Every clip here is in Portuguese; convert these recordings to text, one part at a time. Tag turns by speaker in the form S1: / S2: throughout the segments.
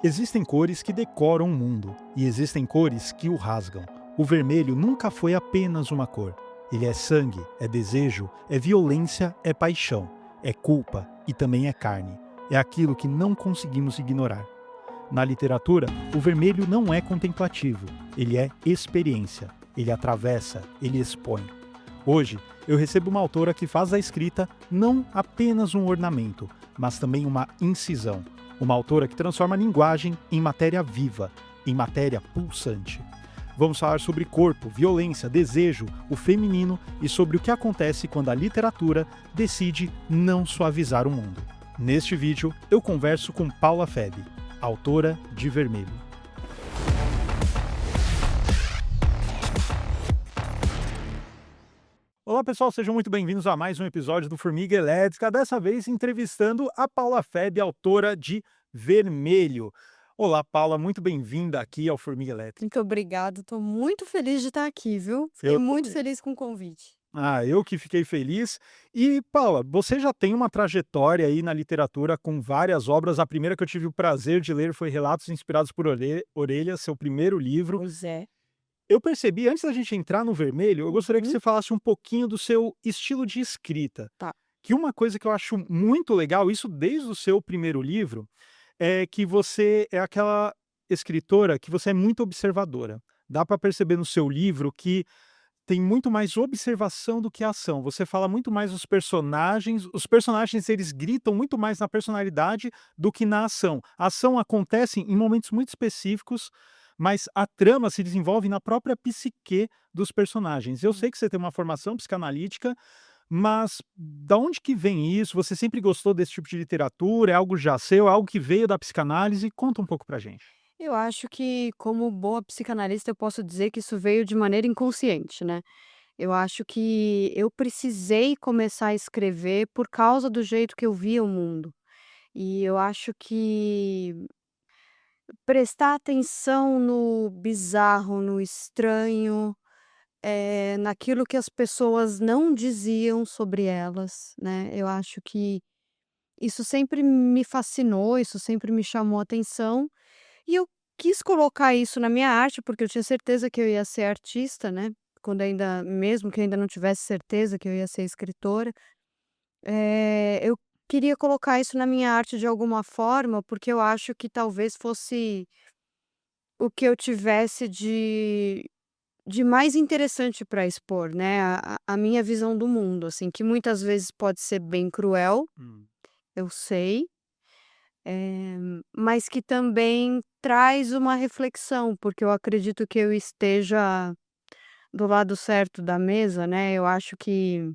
S1: Existem cores que decoram o mundo e existem cores que o rasgam. O vermelho nunca foi apenas uma cor. Ele é sangue, é desejo, é violência, é paixão, é culpa e também é carne. É aquilo que não conseguimos ignorar. Na literatura, o vermelho não é contemplativo, ele é experiência. Ele atravessa, ele expõe. Hoje, eu recebo uma autora que faz da escrita não apenas um ornamento, mas também uma incisão. Uma autora que transforma a linguagem em matéria viva, em matéria pulsante. Vamos falar sobre corpo, violência, desejo, o feminino e sobre o que acontece quando a literatura decide não suavizar o mundo. Neste vídeo, eu converso com Paula Feby, autora de Vermelho. Olá pessoal, sejam muito bem-vindos a mais um episódio do Formiga Elétrica, dessa vez entrevistando a Paula Feby, autora de Vermelho. Olá Paula, muito bem-vinda aqui ao Formiga Elétrica.
S2: Muito obrigada, estou muito feliz de estar aqui, viu. Fiquei
S1: Eu
S2: muito
S1: também.
S2: feliz com o convite.
S1: Eu que fiquei feliz. E Paula, você já tem uma trajetória aí na literatura com várias obras. A primeira que eu tive o prazer de ler foi Relatos Inspirados por Orelha, seu primeiro livro.
S2: Pois é.
S1: Eu percebi, antes da gente entrar no Vermelho, eu gostaria que
S2: Uhum.
S1: você falasse um pouquinho do seu estilo de escrita.
S2: Tá.
S1: Que uma coisa que eu acho muito legal, isso desde o seu primeiro livro, é que você é aquela escritora que você é muito observadora. Dá para perceber no seu livro que tem muito mais observação do que ação. Você fala muito mais dos personagens, os personagens eles gritam muito mais na personalidade do que na ação. A ação acontece em momentos muito específicos, mas a trama se desenvolve na própria psique dos personagens. Eu
S2: Hum.
S1: sei que você tem uma formação psicanalítica, mas da onde que vem isso? Você sempre gostou desse tipo de literatura? É algo já seu? É algo que veio da psicanálise? Conta um pouco pra gente.
S2: Eu acho que, como boa psicanalista, eu posso dizer que isso veio de maneira inconsciente, né. Eu acho que eu precisei começar a escrever por causa do jeito que eu via o mundo. E eu acho que prestar atenção no bizarro, no estranho, naquilo que as pessoas não diziam sobre elas, né, eu acho que isso sempre me fascinou, isso sempre me chamou a atenção, e eu quis colocar isso na minha arte, porque eu tinha certeza que eu ia ser artista, né, quando ainda mesmo que eu ainda não tivesse certeza que eu ia ser escritora, eu queria colocar isso na minha arte de alguma forma, porque eu acho que talvez fosse o que eu tivesse de mais interessante para expor, né, a minha visão do mundo, assim, que muitas vezes pode ser bem cruel,
S1: Hum.
S2: eu sei. Mas que também traz uma reflexão, porque eu acredito que eu esteja do lado certo da mesa, né, eu acho que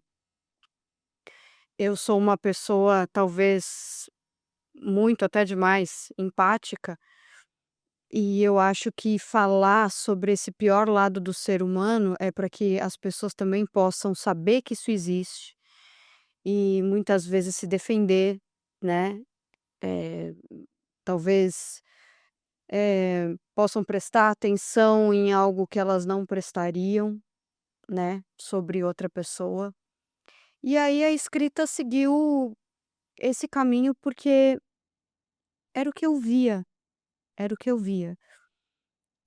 S2: eu sou uma pessoa talvez muito, até demais, empática, e eu acho que falar sobre esse pior lado do ser humano é para que as pessoas também possam saber que isso existe e muitas vezes se defender, né, eh, talvez possam prestar atenção em algo que elas não prestariam, né, sobre outra pessoa. E aí a escrita seguiu esse caminho, porque era o que eu via, era o que eu via.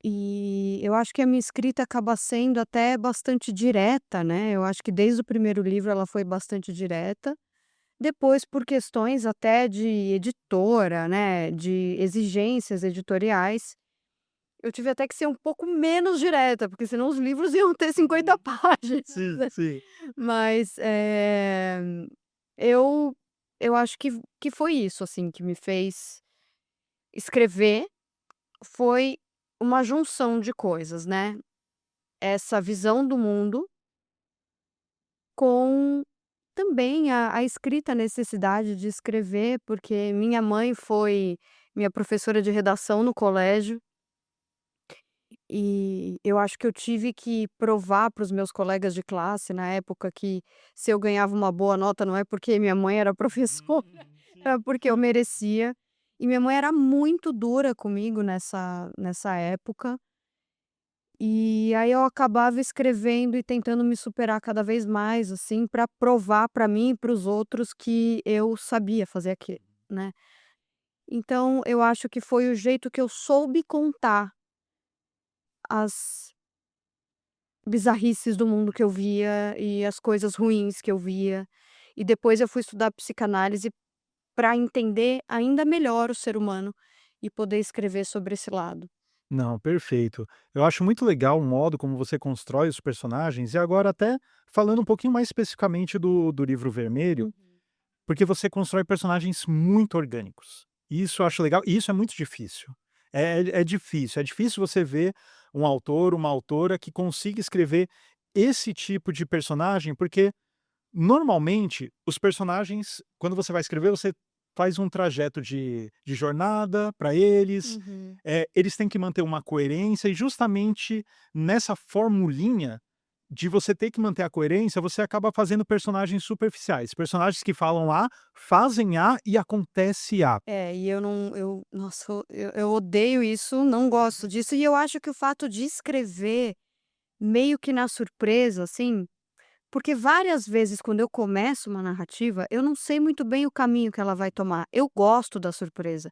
S2: E eu acho que a minha escrita acaba sendo até bastante direta, né, eu acho que desde o primeiro livro ela foi bastante direta, depois por questões até de editora, né, de exigências editoriais. Eu tive até que ser um pouco menos direta, porque senão os livros iam ter 50 páginas,
S1: Sim,
S2: né.
S1: sim.
S2: Mas, eu eu acho que foi isso, assim, que me fez escrever, foi uma junção de coisas, né. Essa visão do mundo com também a escrita, a necessidade de escrever, porque minha mãe foi minha professora de redação no colégio. E eu acho que eu tive que provar para os meus colegas de classe na época que se eu ganhava uma boa nota não é porque minha mãe era professora,
S1: Sim.
S2: era porque eu merecia. E minha mãe era muito dura comigo nessa época, e aí eu acabava escrevendo e tentando me superar cada vez mais, assim, para provar para mim e para os outros que eu sabia fazer aquilo, né. Então eu acho que foi o jeito que eu soube contar as bizarrices do mundo que eu via e as coisas ruins que eu via. E depois eu fui estudar psicanálise para entender ainda melhor o ser humano e poder escrever sobre esse lado.
S1: Não, perfeito. Eu acho muito legal o modo como você constrói os personagens, e agora até falando um pouquinho mais especificamente do Livro Vermelho,
S2: Uhum.
S1: porque você constrói personagens muito orgânicos. Isso eu acho legal, e isso é muito difícil. É difícil você ver um autor, uma autora que consiga escrever esse tipo de personagem, porque normalmente os personagens, quando você vai escrever, você faz um trajeto de jornada para eles,
S2: Uhum.
S1: eles têm que manter uma coerência e justamente nessa formulinha de você ter que manter a coerência, você acaba fazendo personagens superficiais, personagens que falam A, fazem A e acontece A.
S2: É, e eu não eu nossa, eu odeio isso, não gosto disso, e eu acho que o fato de escrever meio que na surpresa, assim, porque várias vezes quando eu começo uma narrativa, eu não sei muito bem o caminho que ela vai tomar. Eu gosto da surpresa.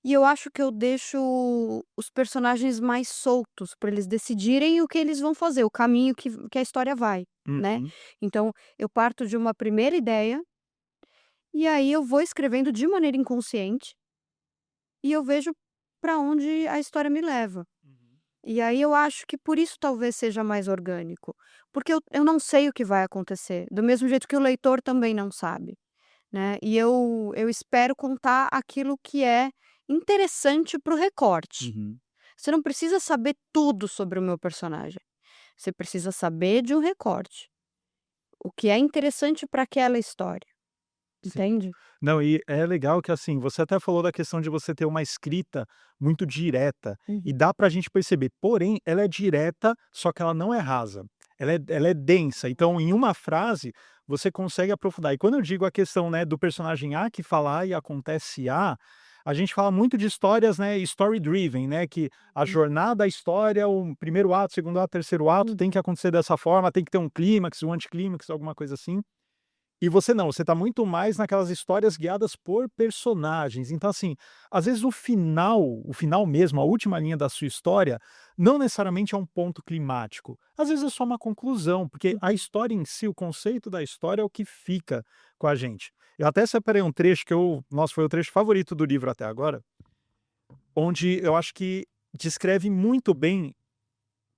S2: E eu acho que eu deixo os personagens mais soltos para eles decidirem o que eles vão fazer, o caminho que a história vai, né.
S1: Uhum.
S2: Então eu parto de uma primeira ideia, e aí eu vou escrevendo de maneira inconsciente, e eu vejo para onde a história me leva.
S1: Uhum.
S2: E aí eu acho que por isso talvez seja mais orgânico, porque eu não sei o que vai acontecer, do mesmo jeito que o leitor também não sabe, né, e eu espero contar aquilo que é interessante para o recorte.
S1: Uhum.
S2: Você não precisa saber tudo sobre o meu personagem, você precisa saber de um recorte, o que é interessante para aquela história,
S1: Sim.
S2: entende?
S1: Não, e é legal que, assim, você até falou da questão de você ter uma escrita muito direta, e
S2: Uhum.
S1: dá pra gente perceber, porém, ela é direta, só que ela não é rasa, ela é densa, então em uma frase, você consegue aprofundar. E quando eu digo a questão, né, do personagem A que fala A e acontece a gente fala muito de histórias, né, story driven, né, que a
S2: Uhum.
S1: jornada, da história, o primeiro ato, segundo ato, terceiro ato, tem
S2: Uhum.
S1: que acontecer dessa forma, tem que ter um clímax, um anticlímax, alguma coisa assim. E você não, você tá muito mais naquelas histórias guiadas por personagens. Então, assim, às vezes o final mesmo, a última linha da sua história, não necessariamente é um ponto climático. Às vezes é só uma conclusão, porque a
S2: Uhum.
S1: história em si, o conceito da história é o que fica com a gente. Eu até separei um trecho nossa, foi o trecho favorito do livro até agora, onde eu acho que descreve muito bem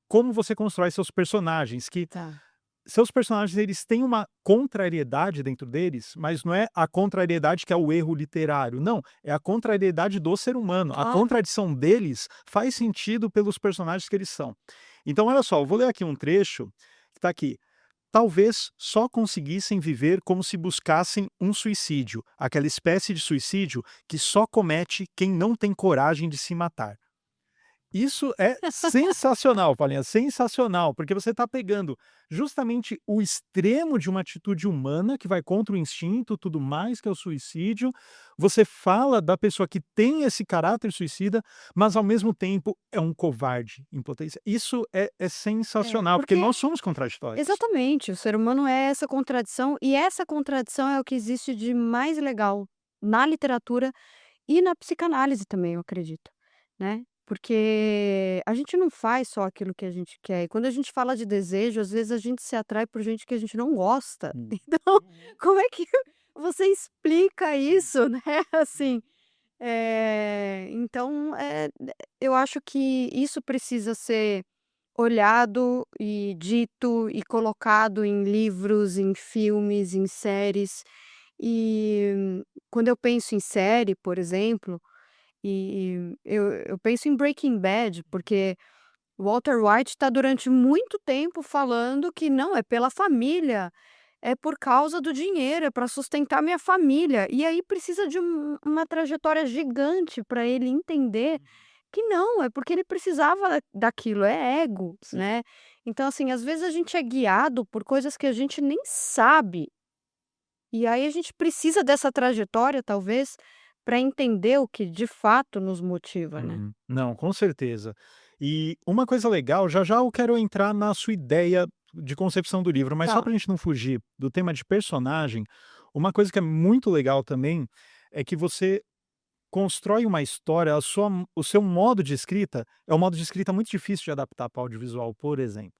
S1: como você constrói seus personagens, que
S2: Tá.
S1: seus personagens, eles têm uma contrariedade dentro deles, mas não é a contrariedade que é o erro literário, não, é a contrariedade do ser humano. A
S2: Ah.
S1: contradição deles faz sentido pelos personagens que eles são. Então olha só, eu vou ler aqui um trecho que tá aqui. Talvez só conseguissem viver como se buscassem um suicídio, aquela espécie de suicídio que só comete quem não tem coragem de se matar. Isso é sensacional, Paulinha, sensacional, porque você está pegando justamente o extremo de uma atitude humana que vai contra o instinto, tudo mais, que é o suicídio. Você fala da pessoa que tem esse caráter suicida, mas ao mesmo tempo é um covarde em potência. Isso é
S2: É,
S1: sensacional, porque
S2: porque
S1: nós somos contraditórios.
S2: exatamente, o ser humano é essa contradição, e essa contradição é o que existe de mais legal na literatura e na psicanálise também, eu acredito, né. Porque a gente não faz só aquilo que a gente quer, e quando a gente fala de desejo, às vezes a gente se atrai por gente que a gente não gosta.
S1: Hum.
S2: Então, como é que você explica isso, né, assim? Então, eu acho que isso precisa ser olhado e dito e colocado em livros, em filmes, em séries. E quando eu penso em série, por exemplo, eu penso em Breaking Bad, porque o Walter White está durante muito tempo falando que não, é pela família, é por causa do dinheiro, é para sustentar minha família. E aí precisa de uma trajetória gigante para ele entender que não, é porque ele precisava daquilo, é ego,
S1: Sim.
S2: né. Então, assim, às vezes a gente é guiado por coisas que a gente nem sabe, e aí a gente precisa dessa trajetória, talvez, para entender o que de fato nos motiva, né.
S1: Uhum. Não, com certeza. E uma coisa legal, já já eu quero entrar na sua ideia de concepção do livro, mas só
S2: Tá.
S1: para a gente não fugir do tema de personagem, uma coisa que é muito legal também é que você constrói uma história, o seu modo de escrita é um modo de escrita muito difícil de adaptar para audiovisual, por exemplo.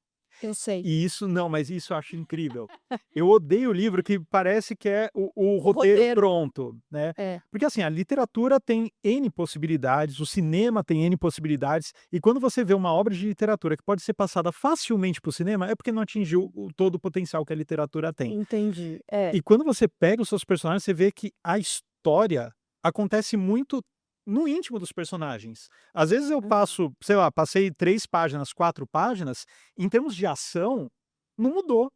S2: Eu sei.
S1: E isso não, mas isso eu acho incrível. Eu odeio livro que parece que é o
S2: O
S1: roteiro
S2: roteiro.
S1: pronto, né.
S2: É.
S1: Porque, assim, a literatura tem N possibilidades, o cinema tem N possibilidades, e quando você vê uma obra de literatura que pode ser passada facilmente para o cinema, é porque não atingiu todo o potencial que a literatura tem.
S2: Entendi. É.
S1: E quando você pega os seus personagens, você vê que a história acontece muito no íntimo dos personagens. Às vezes eu
S2: Uhum.
S1: passo, sei lá, passei 3 páginas, 4 páginas, em termos de ação, não mudou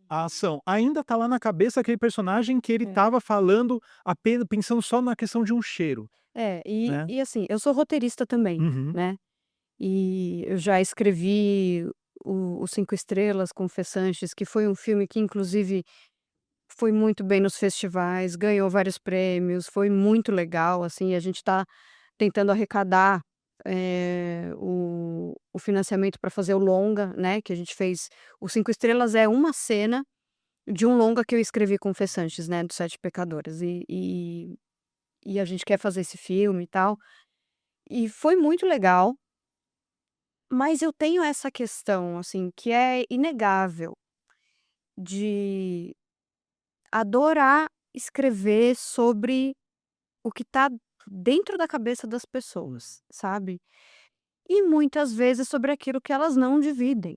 S1: a ação. Ainda tá lá na cabeça aquele personagem que ele
S2: É.
S1: estava falando apenas pensando só na questão de um cheiro,
S2: É, e
S1: né.
S2: e assim, eu sou roteirista também,
S1: Uhum.
S2: né, e eu já escrevi o Cinco Estrelas com Fê Sanches, que foi um filme que inclusive foi muito bem nos festivais, ganhou vários prêmios, foi muito legal, assim, a gente tá tentando arrecadar, o financiamento para fazer o longa, né, que a gente fez. O Cinco Estrelas é uma cena de um longa que eu escrevi com o Fê Sanches, né, dos Sete Pecadoras, e a gente quer fazer esse filme e tal. E foi muito legal, mas eu tenho essa questão, assim, que é inegável, de adorar escrever sobre o que tá dentro da cabeça das pessoas, sabe. E muitas vezes sobre aquilo que elas não dividem,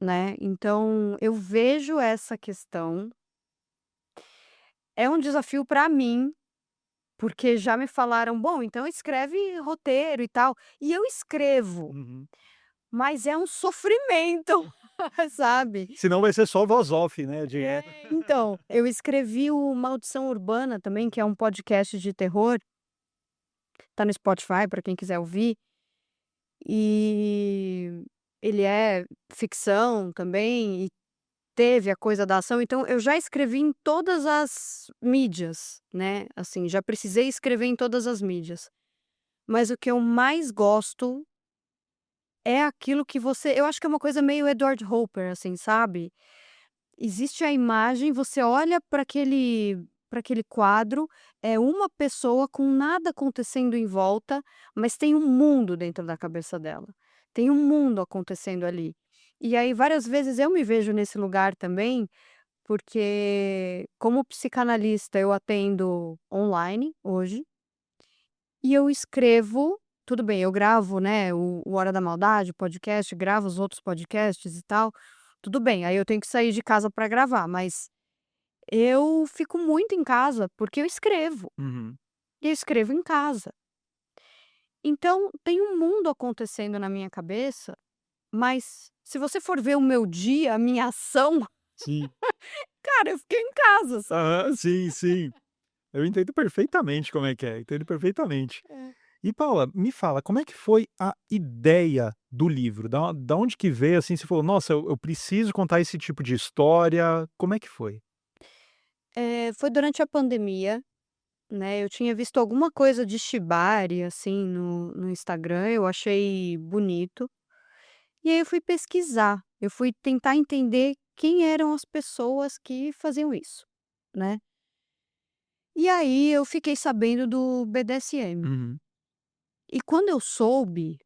S2: né. Então eu vejo essa questão, é um desafio para mim, porque já me falaram: "Bom, então escreve roteiro e tal", e eu escrevo.
S1: Uhum.
S2: Mas é um sofrimento, sabe.
S1: Senão vai ser só voz off, né, de
S2: Então, eu escrevi o Maldição Urbana também, que é um podcast de terror, tá no Spotify para quem quiser ouvir, e ele é ficção também e teve a coisa da ação, então eu já escrevi em todas as mídias, né, assim, já precisei escrever em todas as mídias. Mas o que eu mais gosto é aquilo que você eu acho que é uma coisa meio Edward Hopper, assim, sabe. Existe a imagem, você olha para aquele quadro, é uma pessoa com nada acontecendo em volta, mas tem um mundo dentro da cabeça dela. Tem um mundo acontecendo ali. E aí várias vezes eu me vejo nesse lugar também, porque como psicanalista eu atendo online hoje, e eu escrevo tudo bem, eu gravo, né, o Hora da Maldade, o podcast, gravo os outros podcasts e tal, tudo bem, aí eu tenho que sair de casa para gravar, mas eu fico muito em casa, porque eu escrevo,
S1: Uhum.
S2: e eu escrevo em casa. Então tem um mundo acontecendo na minha cabeça, mas se você for ver o meu dia, a minha ação,
S1: Sim.
S2: cara, eu fiquei em casa,
S1: Aham, sim, sim. Eu entendo perfeitamente como é que é, entendo perfeitamente.
S2: É.
S1: E Paula, me fala, como é que foi a ideia do livro? Da onde que veio, assim, você falou: "Nossa, eu preciso contar esse tipo de história", como é que foi?
S2: Foi durante a pandemia, né, eu tinha visto alguma coisa de shibari, assim, no Instagram, eu achei bonito, e aí eu fui pesquisar, eu fui tentar entender quem eram as pessoas que faziam isso, né. E aí eu fiquei sabendo do BDSM.
S1: Uhum.
S2: E quando eu soube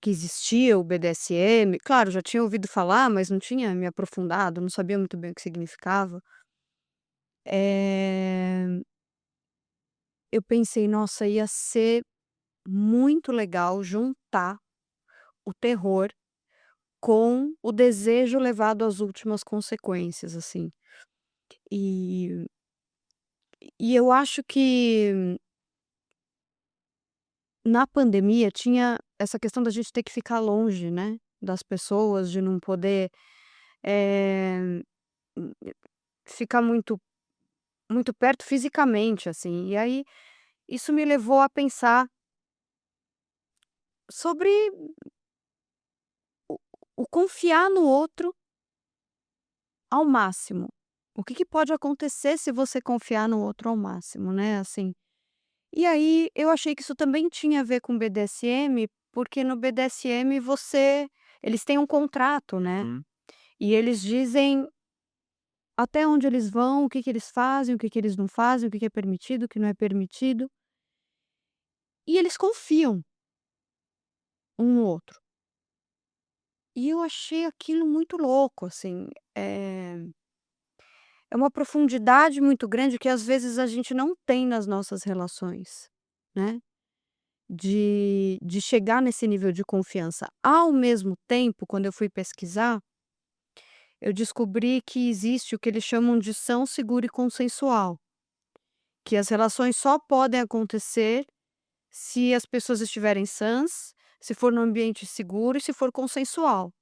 S2: que existia o BDSM, claro, já tinha ouvido falar, mas não tinha me aprofundado, não sabia muito bem o que significava, eh, eu pensei: "Nossa, ia ser muito legal juntar o terror com o desejo levado às últimas consequências, assim". E e eu acho que na pandemia tinha essa questão da gente ter que ficar longe, né, das pessoas, de não poder, eh, ficar muito perto fisicamente, assim. E aí isso me levou a pensar sobre o confiar no outro ao máximo. O que que pode acontecer se você confiar no outro ao máximo, né, assim. E aí eu achei que isso também tinha a ver com BDSM, porque no BDSM eles têm um contrato, né,
S1: Uhum.
S2: e eles dizem até onde eles vão, o que que eles fazem, o que que eles não fazem, o que que é permitido, o que não é permitido. e eles confiam um no outro. E eu achei aquilo muito louco, assim, é uma profundidade muito grande que às vezes a gente não tem nas nossas relações, né, de chegar nesse nível de confiança. Ao mesmo tempo, quando eu fui pesquisar, eu descobri que existe o que eles chamam de "são seguro e consensual", que as relações só podem acontecer se as pessoas estiverem sãs, se for num ambiente seguro e se for consensual.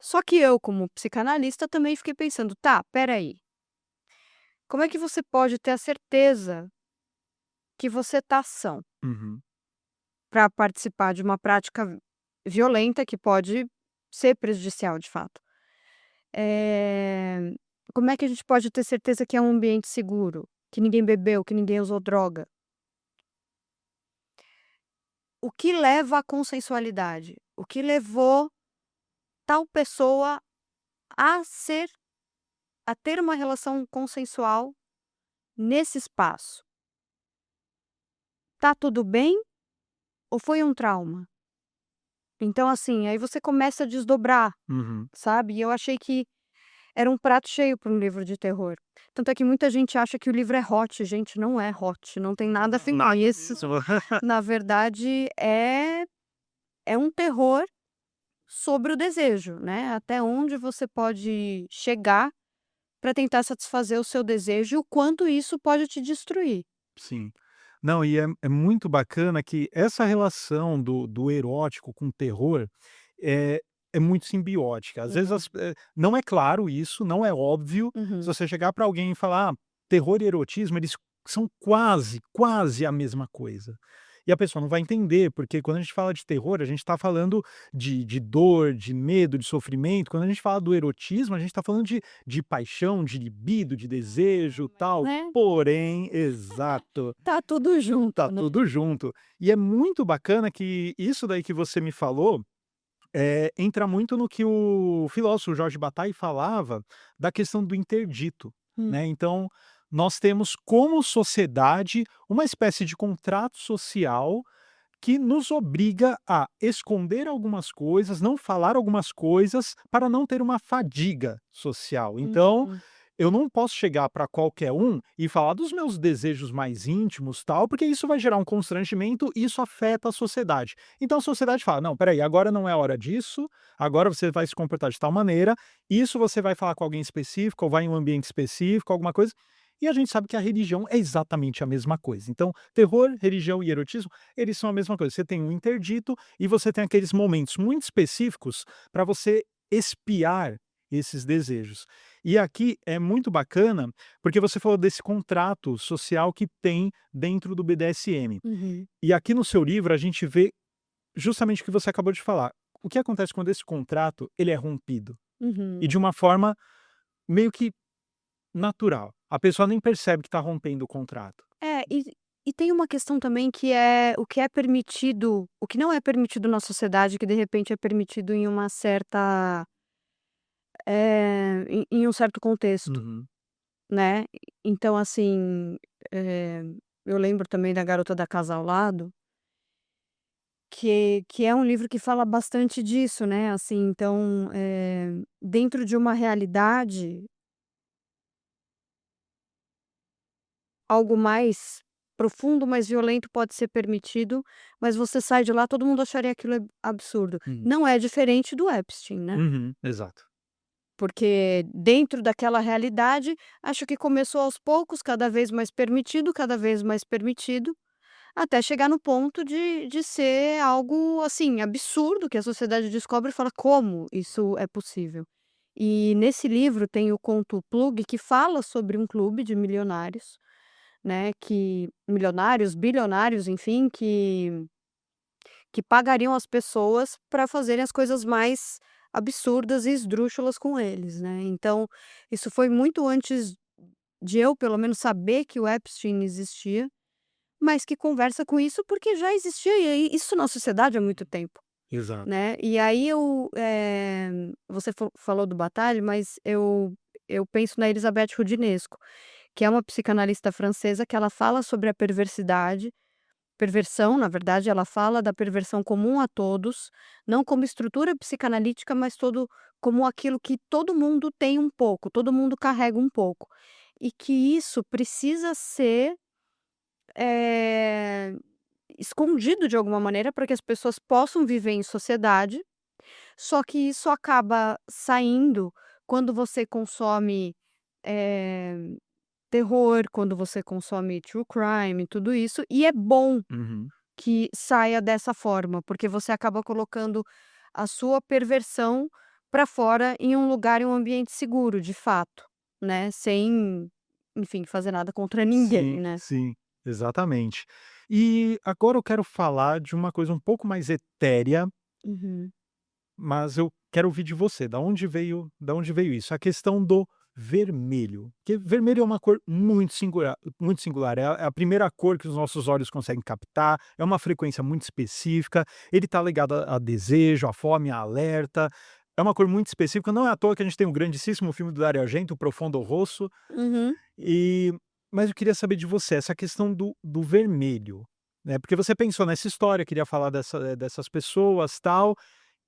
S2: Só que eu, como psicanalista, também fiquei pensando: "Tá, espera aí, como é que você pode ter a certeza que você tá são,
S1: Uhum.
S2: para participar de uma prática violenta que pode ser prejudicial de fato? Eh, Como é que a gente pode ter certeza que é um ambiente seguro, que ninguém bebeu, que ninguém usou droga? O que leva à consensualidade? O que levou tal pessoa a ser a ter uma relação consensual nesse espaço? Tá tudo bem ou foi um trauma?" Então, assim, aí você começa a desdobrar,
S1: Uhum.
S2: sabe. E eu achei que era um prato cheio para um livro de terror. Tanto é que muita gente acha que o livro é hot, gente, não é hot, não tem nada a ver com
S1: Nada
S2: isso.
S1: mesmo.
S2: Na verdade, é um terror sobre o desejo, né, até onde você pode chegar para tentar satisfazer o seu desejo e o quanto isso pode te destruir.
S1: Sim. Não, e é muito bacana que essa relação do erótico com o terror é é muito simbiótica. Às vezes
S2: Uhum,
S1: não é claro isso, não é óbvio, se
S2: uhum.
S1: você chegar para alguém e falar: "Ah, terror e erotismo, eles são quase, quase a mesma coisa". E a pessoa não vai entender, porque quando a gente fala de terror, a gente está falando de dor, de medo, de sofrimento. Quando a gente fala do erotismo, a gente está falando de paixão, de libido, de desejo, tal.
S2: Né,
S1: Porém exato,
S2: tá tudo
S1: tá
S2: junto, né.
S1: tudo junto. E é muito bacana que isso daí que você me falou, entra muito no que o filósofo Jorge Bataille falava da questão do interdito,
S2: Hum,
S1: né. Então, nós temos como sociedade uma espécie de contrato social que nos obriga a esconder algumas coisas, não falar algumas coisas, para não ter uma fadiga social. Então,
S2: uhum.
S1: eu não posso chegar para qualquer um e falar dos meus desejos mais íntimos, tal, porque isso vai gerar um constrangimento e isso afeta a sociedade. Então a sociedade fala: "Não, espera aí, agora não é hora disso, agora você vai se comportar de tal maneira, isso você vai falar com alguém específico ou vai em um ambiente específico, alguma coisa". E a gente sabe que a religião é exatamente a mesma coisa. Então, terror, religião e erotismo, eles são a mesma coisa. Você tem um interdito e você tem aqueles momentos muito específicos para você espiar esses desejos. E aqui é muito bacana, porque você falou desse contrato social que tem dentro do BDSM.
S2: Uhum,
S1: E aqui no seu livro a gente vê justamente o que você acabou de falar. O que acontece quando esse contrato ele é rompido? E
S2: uhum.
S1: de uma forma meio que natural. A pessoa nem percebe que está rompendo o contrato.
S2: É, e tem uma questão também que é o que é permitido, o que não é permitido na sociedade, que de repente é permitido em uma certa, em um certo contexto,
S1: Uhum.
S2: né. Então assim, eh, eu lembro também da Garota da Casa ao Lado, que é um livro que fala bastante disso, né, assim, então, dentro de uma realidade, algo mais profundo, mais violento pode ser permitido, mas você sai de lá, todo mundo acharia aquilo absurdo.
S1: Uhum.
S2: Não é diferente do Epstein, né,
S1: Uhum. Exato.
S2: porque dentro daquela realidade, acho que começou aos poucos, cada vez mais permitido, até chegar no ponto de ser algo, assim, absurdo, que a sociedade descobre e fala: "Como isso é possível?". E nesse livro tem o conto Plug, que fala sobre um clube de milionários, né, que milionários, bilionários, enfim, que pagariam as pessoas para fazerem as coisas mais absurdas e esdrúxulas com eles, né. Então, isso foi muito antes de eu, pelo menos, saber que o Epstein existia, mas que conversa com isso, porque já existia e aí isso na sociedade há muito tempo,
S1: Exato.
S2: né. E aí você falou do Bataille, mas eu penso na Elisabeth Roudinesco, que é uma psicanalista francesa que ela fala sobre a perversidade perversão, na verdade, ela fala da perversão comum a todos, não como estrutura psicanalítica, mas todo como aquilo que todo mundo tem um pouco, todo mundo carrega um pouco. E que isso precisa ser, eh, escondido de alguma maneira para que as pessoas possam viver em sociedade, só que isso acaba saindo quando você consome, eh, terror, quando você consome true crime, tudo isso, e é bom
S1: Uhum.
S2: que saia dessa forma, porque você acaba colocando a sua perversão para fora em um lugar, em um ambiente seguro, de fato, né, sem, enfim, fazer nada contra ninguém,
S1: Sim,
S2: né.
S1: sim, exatamente. E agora eu quero falar de uma coisa um pouco mais etérea,
S2: Uhum.
S1: mas eu quero ouvir de você, da onde veio isso? A questão do vermelho, porque vermelho é uma cor muito singular, é a primeira cor que os nossos olhos conseguem captar, é uma frequência muito específica, ele está ligado a desejo, a fome, a alerta, é uma cor muito específica, não é à toa que a gente tem um grandíssimo filme do Dario Argento, O Profondo Rosso,
S2: Uhum.
S1: e mas eu queria saber de você, essa questão do vermelho, né, porque você pensou nessa história, queria falar dessas pessoas, tal,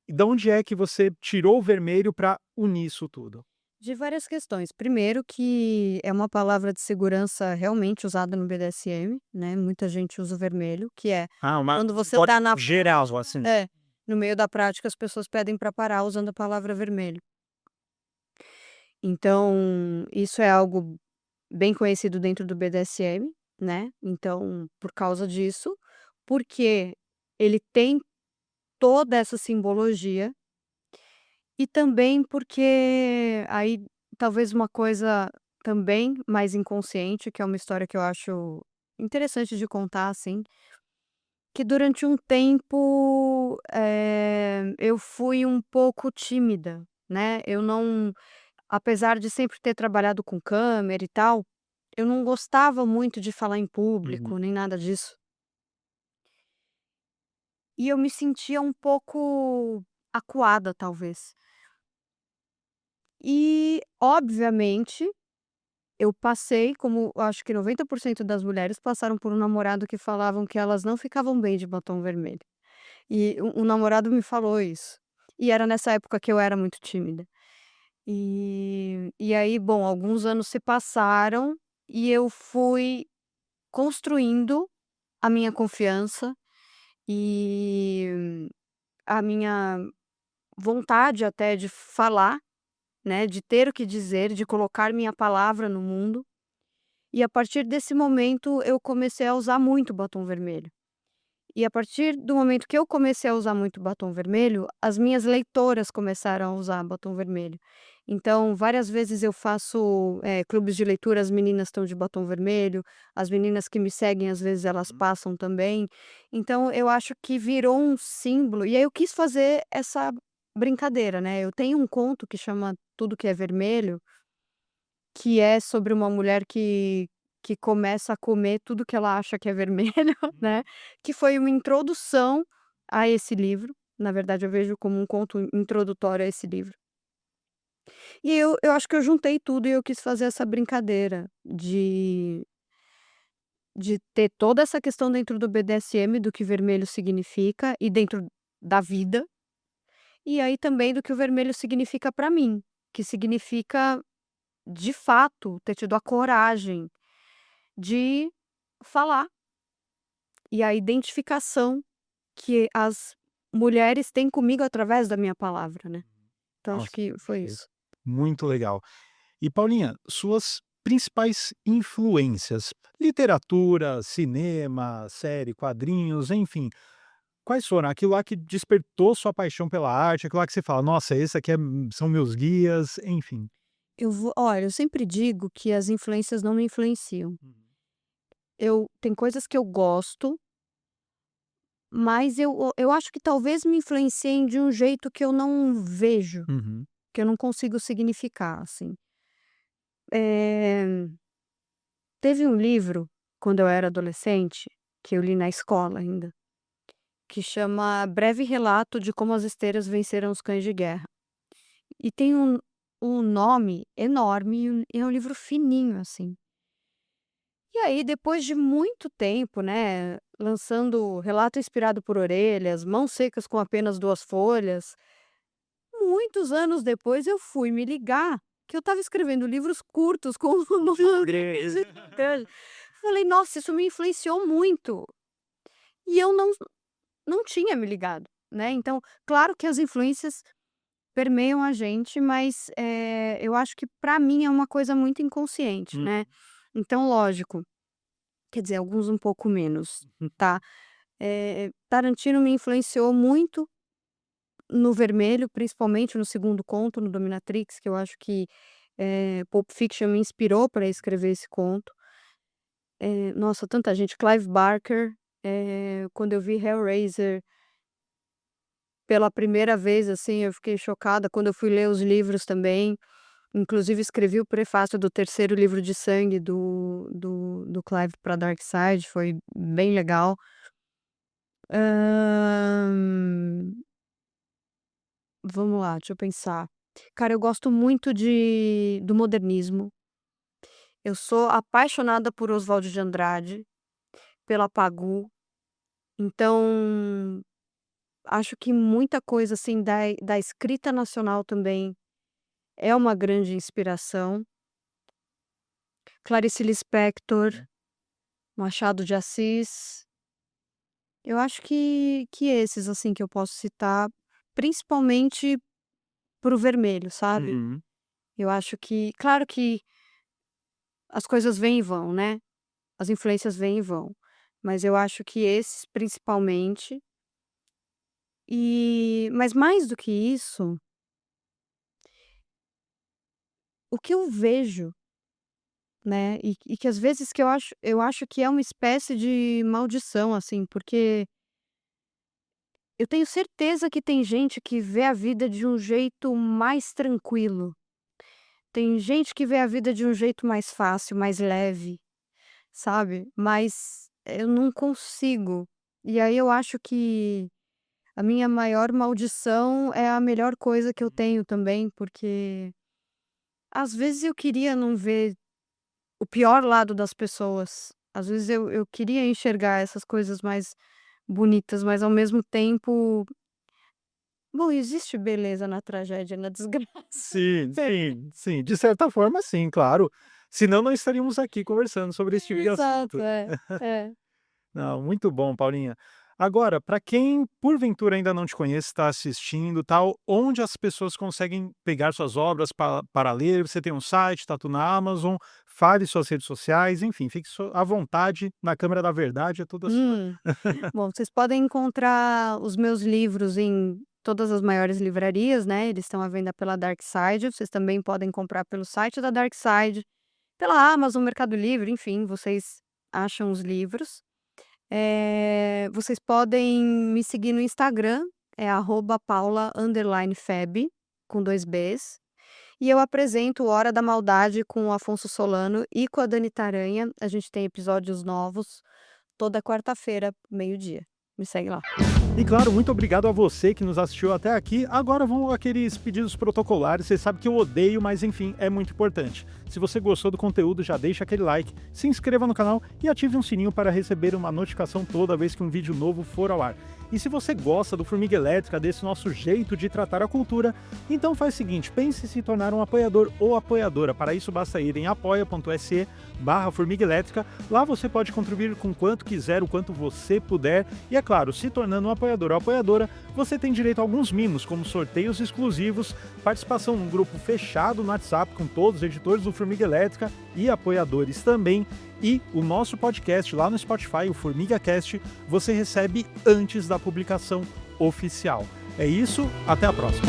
S1: e da onde é que você tirou o vermelho para unir isso tudo?
S2: De várias questões. Primeiro que é uma palavra de segurança realmente usada no BDSM, né, muita gente usa o vermelho, que é
S1: Ah, uma
S2: quando você tá
S1: código
S2: na
S1: geral, assim.
S2: é, no meio da prática as pessoas pedem para parar usando a palavra vermelho. Então, isso é algo bem conhecido dentro do BDSM, né, então, por causa disso, porque ele tem toda essa simbologia e também porque aí talvez uma coisa também mais inconsciente, que é uma história que eu acho interessante de contar, assim, que durante um tempo, eu fui um pouco tímida, né, eu não apesar de sempre ter trabalhado com câmera e tal, eu não gostava muito de falar em
S1: Uhum.
S2: público, nem nada disso. E eu me sentia um pouco acuada, talvez. E, obviamente, eu passei, como eu acho que 90% das mulheres passaram por um namorado que falavam que elas não ficavam bem de batom vermelho. E o namorado me falou isso. E era nessa época que eu era muito tímida. E aí, bom, alguns anos se passaram e eu fui construindo a minha confiança e a minha vontade até de falar, né, de ter o que dizer, de colocar minha palavra no mundo. E a partir desse momento eu comecei a usar muito batom vermelho. E a partir do momento que eu comecei a usar muito batom vermelho, as minhas leitoras começaram a usar batom vermelho. Então, várias vezes eu faço, clubes de leitura, as meninas estão de batom vermelho, as meninas que me seguem, às vezes, elas
S1: Uhum.
S2: passam também. Então, eu acho que virou um símbolo, e aí eu quis fazer essa brincadeira, né. Eu tenho um conto que chama Tudo que é Vermelho, que é sobre uma mulher que começa a comer tudo que ela acha que é vermelho, né, que foi uma introdução a esse livro, na verdade eu vejo como um conto introdutório a esse livro. E eu acho que eu juntei tudo e eu quis fazer essa brincadeira de ter toda essa questão dentro do BDSM, do que vermelho significa e dentro da vida, e aí também do que o vermelho significa pra mim, que significa, de fato, ter tido a coragem de falar, e a identificação que as mulheres têm comigo através da minha palavra, né. Então acho
S1: Nossa,
S2: que foi
S1: perfeito.
S2: isso.
S1: Muito legal. E Paulinha, suas principais influências, literatura, cinema, série, quadrinhos, enfim, quais foram? Aquilo lá que despertou sua paixão pela arte, aquilo lá que você fala: "Nossa, esse aqui são meus guias", enfim.
S2: Olha, eu sempre digo que as influências não me influenciam.
S1: Uhum.
S2: Eu tem coisas que eu gosto, mas eu acho que talvez me influenciem de um jeito que eu não vejo,
S1: Uhum.
S2: que eu não consigo significar, assim. Eh, teve um livro, quando eu era adolescente, que eu li na escola ainda, que chama Breve Relato de Como as Esteiras Venceram os Cães de Guerra. E tem um nome enorme e é um livro fininho, assim. E aí, depois de muito tempo, né, lançando Relato Inspirado por Orelhas, Mãos Secas com Apenas 2 Folhas, muitos anos depois eu fui me ligar que eu estava escrevendo livros curtos com nomes gigantes. Falei: "Nossa, isso me influenciou muito". E eu não tinha me ligado, né. Então, claro que as influências permeiam a gente, mas, eu acho que pra mim é uma coisa muito inconsciente,
S1: Hum.
S2: né. Então lógico, quer dizer, alguns um pouco menos, tá. Tarantino me influenciou muito no Vermelho, principalmente no segundo conto, no Dominatrix, que eu acho que, Pulp Fiction me inspirou para escrever esse conto. Nossa, tanta gente, Clive Barker, quando eu vi Hellraiser pela primeira vez, assim, eu fiquei chocada, quando eu fui ler os livros também, inclusive escrevi o prefácio do terceiro livro de sangue do Clive para Darkseid, foi bem legal. Hã, Vamos lá, deixa eu pensar. Cara, eu gosto muito do modernismo, eu sou apaixonada por Oswald de Andrade, pela Pagu, então acho que muita coisa, assim, da escrita nacional também é uma grande inspiração. Clarice Lispector, Machado de Assis, eu acho que esses, assim, que eu posso citar, principalmente para o Vermelho, sabe.
S1: Uhum.
S2: Eu acho que claro que as coisas vêm e vão, né, as influências vêm e vão, mas eu acho que esses principalmente. Mas mais do que isso, o que eu vejo, né, e que às vezes que eu acho que é uma espécie de maldição, assim, porque eu tenho certeza que tem gente que vê a vida de um jeito mais tranquilo, tem gente que vê a vida de um jeito mais fácil, mais leve, sabe, mas eu não consigo. E aí eu acho que a minha maior maldição é a melhor coisa que eu tenho também, porque às vezes eu queria não ver o pior lado das pessoas. Às vezes eu queria enxergar essas coisas mais bonitas, mas ao mesmo tempo, bom, existe beleza na tragédia, na desgraça.
S1: Sim, sim, sim. De certa forma, sim, claro. Senão não estaríamos aqui conversando sobre esse tipo de
S2: Exato,
S1: assunto.
S2: é.
S1: Não, muito bom, Paulinha. Agora, para quem porventura ainda não te conhece, está assistindo, tal, onde as pessoas conseguem pegar suas obras para ler? Você tem um site, está tudo na Amazon, fale suas redes sociais, enfim, fique à vontade, na câmera da verdade é toda sua.
S2: Hum. Bom, vocês podem encontrar os meus livros em todas as maiores livrarias, né, eles estão à venda pela Darkside, vocês também podem comprar pelo site da Darkside, pela Amazon, Mercado Livre, enfim, vocês acham os livros. Vocês podem me seguir no Instagram, é @paula_feb, com 2 Bs, e eu apresento o Hora da Maldade com o Afonso Solano e com a Dani Taranha, a gente tem episódios novos toda quarta-feira, meio-dia. Me segue lá.
S1: E claro, muito obrigado a você que nos assistiu até aqui. Agora vamos àqueles pedidos protocolares. Você sabe que eu odeio, mas enfim, é muito importante. Se você gostou do conteúdo, já deixa aquele like, se inscreva no canal e ative um sininho para receber uma notificação toda vez que um vídeo novo for ao ar. E se você gosta do Formiga Elétrica, desse nosso jeito de tratar a cultura, então faz o seguinte, pense em se tornar um apoiador ou apoiadora. Para isso basta ir em apoia.se/Formiga Elétrica. Lá você pode contribuir com quanto quiser, o quanto você puder. E é claro, se tornando um apoiador ou apoiadora, você tem direito a alguns mimos, como sorteios exclusivos, participação num grupo fechado no WhatsApp com todos os editores do Formiga Elétrica e apoiadores também. E o nosso podcast lá no Spotify, o FormigaCast, você recebe antes da publicação oficial. É isso, até a próxima.